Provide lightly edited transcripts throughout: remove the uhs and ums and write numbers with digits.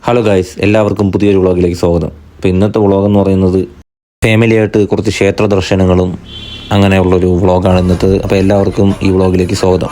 Hello guys, എല്ലാവർക്കും പുതിയൊരു വ്ളോഗിലേക്ക് സ്വാഗതം. അപ്പോൾ ഇന്നത്തെ വ്ളോഗ് എന്ന് പറയുന്നത് ഫാമിലിയായിട്ട് കുറച്ച് ക്ഷേത്ര ദർശനങ്ങളും അങ്ങനെയുള്ളൊരു വ്ളോഗാണ് ഇന്നത്തെ. അപ്പോൾ എല്ലാവർക്കും ഈ വ്ളോഗിലേക്ക് സ്വാഗതം.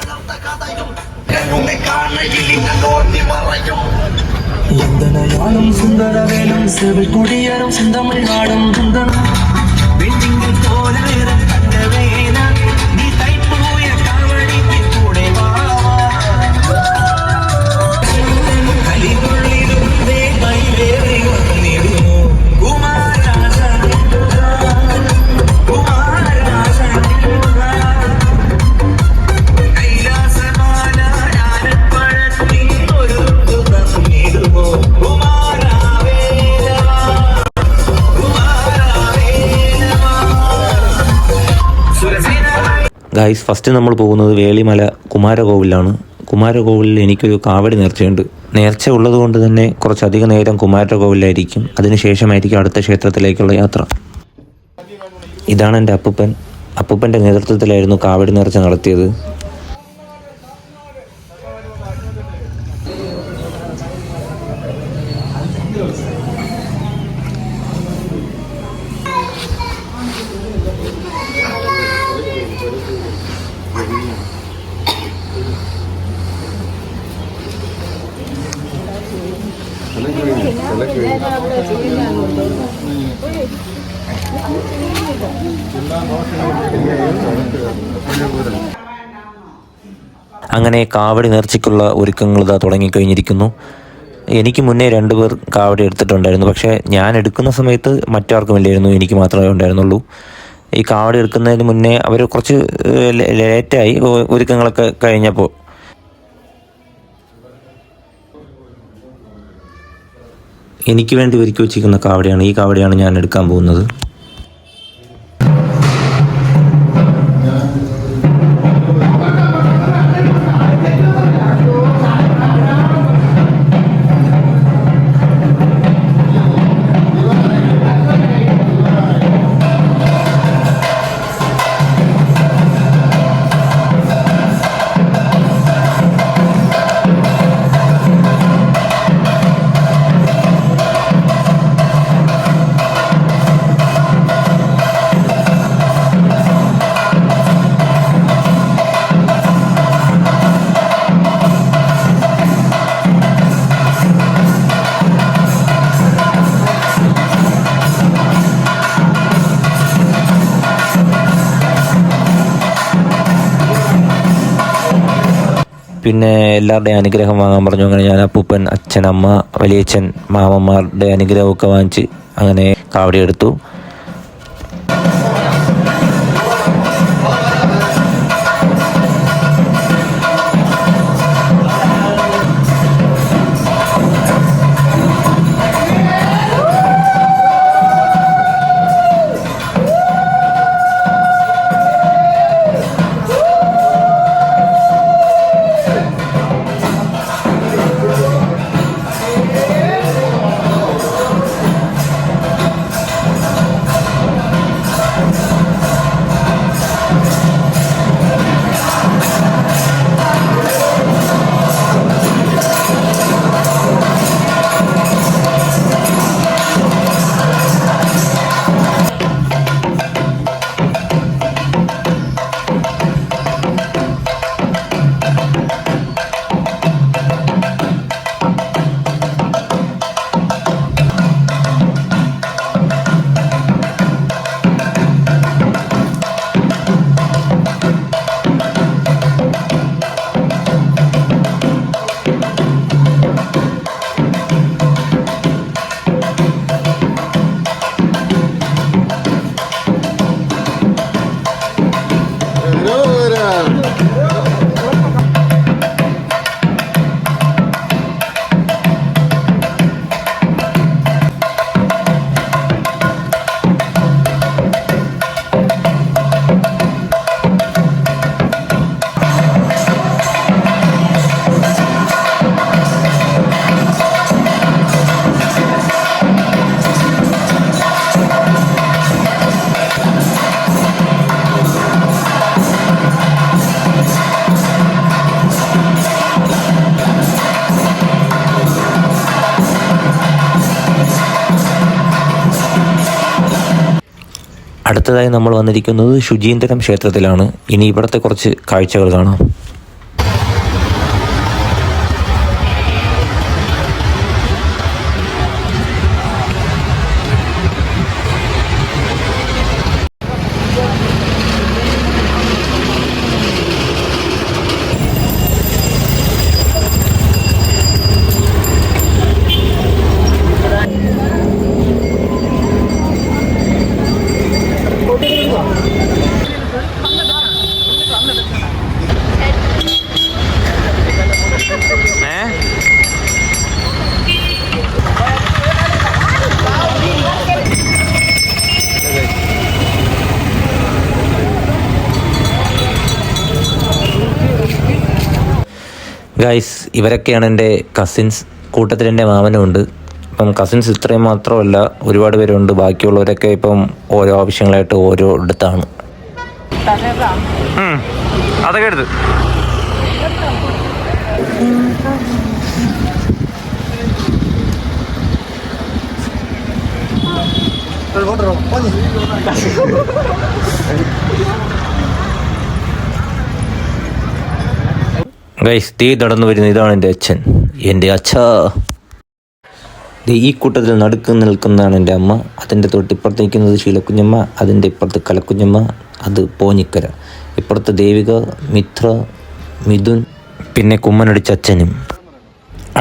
ഗായ്സ്, ഫസ്റ്റ് നമ്മൾ പോകുന്നത് വേളിമല കുമാരകോവിലാണ്. കുമാരകോവിലിൽ എനിക്കൊരു കാവടി നേർച്ചയുണ്ട്. നേർച്ച ഉള്ളത് കൊണ്ട് തന്നെ കുറച്ചധികം നേരം കുമാരകോവിലായിരിക്കും. അതിനുശേഷമായിരിക്കും അടുത്ത ക്ഷേത്രത്തിലേക്കുള്ള യാത്ര. ഇതാണ് എൻ്റെ അപ്പൂപ്പൻ. അപ്പൂപ്പൻ്റെ നേതൃത്വത്തിലായിരുന്നു കാവടി നേർച്ച നടത്തിയത്. അങ്ങനെ കാവടി നേർച്ചയ്ക്കുള്ള ഒരുക്കങ്ങൾ ഇതാ തുടങ്ങിക്കഴിഞ്ഞിരിക്കുന്നു. എനിക്ക് മുന്നേ 2 പേർ കാവടി എടുത്തിട്ടുണ്ടായിരുന്നു. പക്ഷേ ഞാൻ എടുക്കുന്ന സമയത്ത് മറ്റാർക്കും ഇല്ലായിരുന്നു, എനിക്ക് മാത്രമേ ഉണ്ടായിരുന്നുള്ളൂ. ഈ കാവടി എടുക്കുന്നതിന് മുന്നേ അവർ കുറച്ച് ലേറ്റായി ഒരുക്കങ്ങളൊക്കെ കഴിഞ്ഞപ്പോൾ. എനിക്ക് വേണ്ടി ഒരുക്കി വച്ചിരിക്കുന്ന കാവടിയാണ്. ഈ കാവടിയാണ് ഞാൻ എടുക്കാൻ പോകുന്നത്. പിന്നെ എല്ലാവരുടെയും അനുഗ്രഹം വാങ്ങാൻ പറഞ്ഞു. അങ്ങനെ ഞാൻ അപ്പൂപ്പൻ, അച്ഛൻ, അമ്മ, വലിയച്ഛൻ, മാമന്മാരുടെ അനുഗ്രഹമൊക്കെ വാങ്ങിച്ച് അങ്ങനെ കാവടി എടുത്തു. അടുത്തതായി നമ്മൾ വന്നിരിക്കുന്നത് ശുചീന്ദ്രം ക്ഷേത്രത്തിലാണ്. ഇനി ഇവിടുത്തെ കുറച്ച് കാഴ്ചകൾ കാണാം. ഗൈസ്, ഇവരൊക്കെയാണ് എൻ്റെ കസിൻസ്. കൂട്ടത്തിൽ എൻ്റെ മാമനുമുണ്ട്. ഇപ്പം കസിൻസ് ഇത്രയും മാത്രമല്ല, ഒരുപാട് പേരുണ്ട്. ബാക്കിയുള്ളവരൊക്കെ ഇപ്പം ഓരോ ആവശ്യങ്ങളായിട്ട് ഓരോ ഇടത്താണ്. അതൊക്കെ എടുത്ത് ഗൈസ്, തീ നടന്നു വരുന്ന ഇതാണ് എൻ്റെ അച്ഛൻ. എൻ്റെ അച്ഛാ. ഈ കൂട്ടത്തിൽ നടുക്ക് നിൽക്കുന്നതാണ് എൻ്റെ അമ്മ. അതിൻ്റെ തൊട്ടിപ്പുറത്ത് നിൽക്കുന്നത് ശീലക്കുഞ്ഞമ്മ, അതിൻ്റെ ഇപ്പുറത്ത് കലക്കുഞ്ഞമ്മ, അത് പോഞ്ഞിക്കര. ഇപ്പുറത്ത് ദേവിക, മിത്ര, മിഥുൻ, പിന്നെ കുമ്മനടിച്ച അച്ഛനും.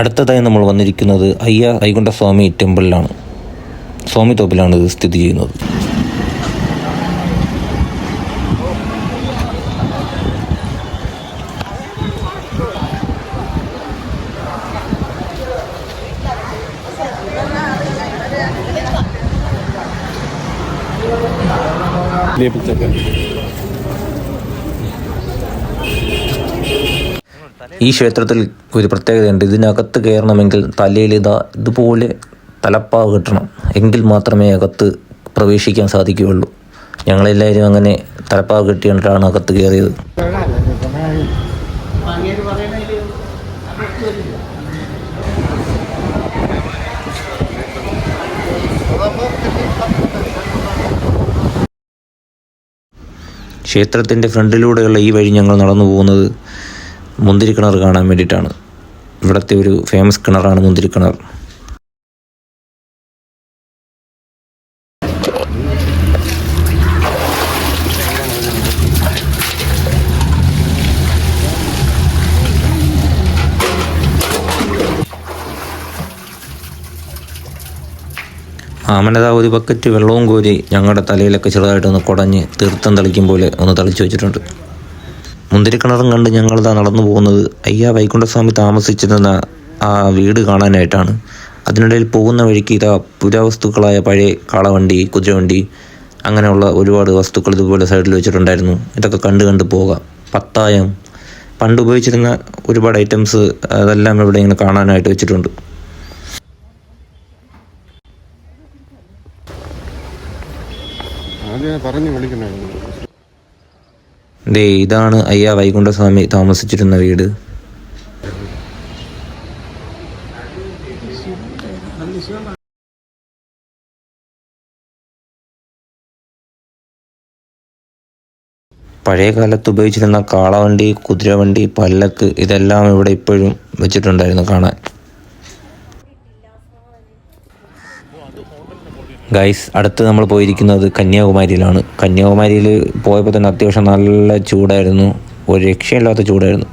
അടുത്തതായി നമ്മൾ വന്നിരിക്കുന്നത് അയ്യ വൈകുണ്ഠസ്വാമി ടെമ്പിളിലാണ്. സ്വാമി തോപ്പിലാണ് ഇത് സ്ഥിതി ചെയ്യുന്നത്. ഈ ക്ഷേത്രത്തിൽ ഒരു പ്രത്യേകതയുണ്ട്. ഇതിനകത്ത് കയറണമെങ്കിൽ തലയിൽ ഇതുപോലെ തലപ്പാവ് കിട്ടണം, എങ്കിൽ മാത്രമേ അകത്ത് പ്രവേശിക്കാൻ സാധിക്കുകയുള്ളൂ. ഞങ്ങളെല്ലാവരും അങ്ങനെ തലപ്പാവ് കിട്ടിയിട്ടാണ് അകത്ത് കയറിയത്. ക്ഷേത്രത്തിൻ്റെ ഫ്രണ്ടിലൂടെയുള്ള ഈ വഴി ഞങ്ങൾ നടന്നു പോകുന്നത് മുന്തിരിക്കിണർ കാണാൻ വേണ്ടിയിട്ടാണ്. ഇവിടുത്തെ ഒരു ഫേമസ് കിണറാണ് മുന്തിരിക്കിണർ. മാമനതാ ഒരു ബക്കറ്റ് വെള്ളവും കോരി ഞങ്ങളുടെ തലയിലൊക്കെ ചെറുതായിട്ടൊന്ന് കുടഞ്ഞ് തീർത്ഥം തളിക്കും പോലെ ഒന്ന് തളിച്ചു വെച്ചിട്ടുണ്ട്. മുന്തിരിക്കിണറും കണ്ട് ഞങ്ങളിതാ നടന്നു പോകുന്നത് അയ്യ വൈകുണ്ഠസ്വാമി താമസിച്ചിരുന്ന ആ വീട് കാണാനായിട്ടാണ്. അതിനിടയിൽ പോകുന്ന വഴിക്ക് ഇതാ പുരാവസ്തുക്കളായ പഴയ കാളവണ്ടി, കുതിരവണ്ടി, അങ്ങനെയുള്ള ഒരുപാട് വസ്തുക്കൾ ഇതുപോലെ സൈഡിൽ വെച്ചിട്ടുണ്ടായിരുന്നു. ഇതൊക്കെ കണ്ട് പോകാം. പത്തായം, പണ്ട് ഉപയോഗിച്ചിരുന്ന ഒരുപാട് ഐറ്റംസ്, അതെല്ലാം ഇവിടെ ഇങ്ങനെ കാണാനായിട്ട് വെച്ചിട്ടുണ്ട്. ദേ ഇതാണ് അയ്യ വൈകുണ്ഠസ്വാമി താമസിച്ചിരുന്ന വീട്. പഴയ കാലത്ത് ഉപയോഗിച്ചിരുന്ന കാളവണ്ടി, കുതിരവണ്ടി, പല്ലക്ക്, ഇതെല്ലാം ഇവിടെ ഇപ്പോഴും വെച്ചിട്ടുണ്ടായിരുന്നു കാണാൻ. ഗൈസ്, അടുത്ത് നമ്മൾ പോയിരിക്കുന്നത് കന്യാകുമാരിയിലാണ്. കന്യാകുമാരിയിൽ പോയപ്പോൾ തന്നെ അത്യാവശ്യം നല്ല ചൂടായിരുന്നു, ഒരു രക്ഷയില്ലാത്ത ചൂടായിരുന്നു.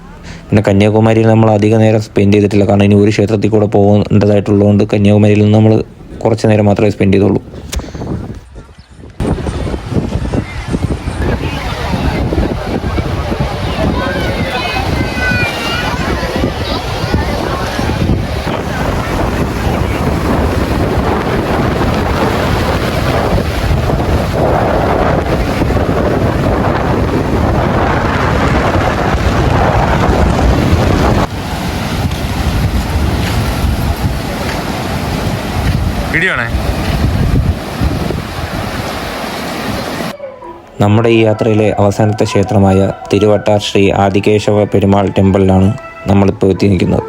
പിന്നെ കന്യാകുമാരിയിൽ നമ്മൾ അധിക നേരം സ്പെൻഡ് ചെയ്തിട്ടില്ല, കാരണം ഇനി ഒരു ക്ഷേത്രത്തിൽ കൂടെ പോകേണ്ടതായിട്ടുള്ളതുകൊണ്ട് കന്യാകുമാരിയിൽ നിന്ന് നമ്മൾ കുറച്ച് നേരം മാത്രമേ സ്പെൻഡ് ചെയ്തുള്ളൂ. നമ്മുടെ ഈ യാത്രയിലെ അവസാനത്തെ ക്ഷേത്രമായ തിരുവട്ടാർ ശ്രീ ആദികേശവ പെരുമാൾ ടെമ്പിളിലാണ് നമ്മളിപ്പോൾ എത്തി നിൽക്കുന്നത്.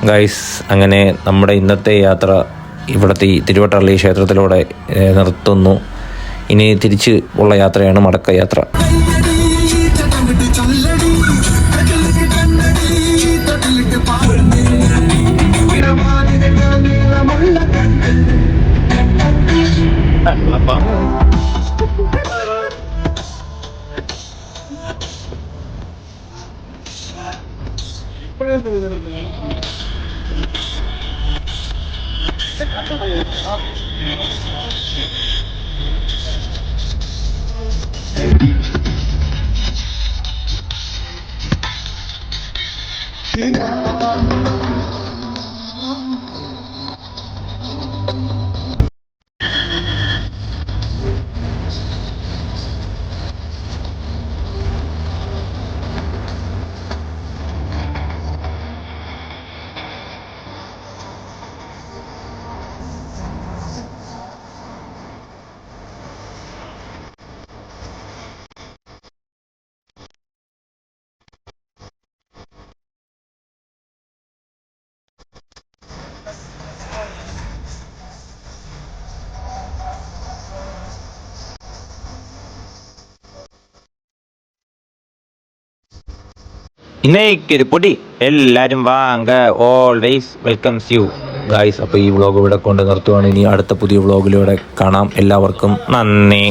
ഗൈസ്, അങ്ങനെ നമ്മുടെ ഇന്നത്തെ യാത്ര ഇവിടുത്തെ ഈ തിരുവട്ടപള്ളി ക്ഷേത്രത്തിലൂടെ നിർത്തുന്നു. ഇനി തിരിച്ച് ഉള്ള യാത്രയാണ് മടക്ക യാത്ര. ഇന്നേക്കൊരു പൊടി എല്ലാവരും വാങ്ങ, ഓൾവേസ് വെൽക്കംസ് യു ഗായ്സ്. അപ്പോൾ ഈ വ്ളോഗ് ഇവിടെ കൊണ്ട് നിർത്തുവാണ്. ഇനി അടുത്ത പുതിയ വ്ളോഗിലൂടെ കാണാം. എല്ലാവർക്കും നന്ദി.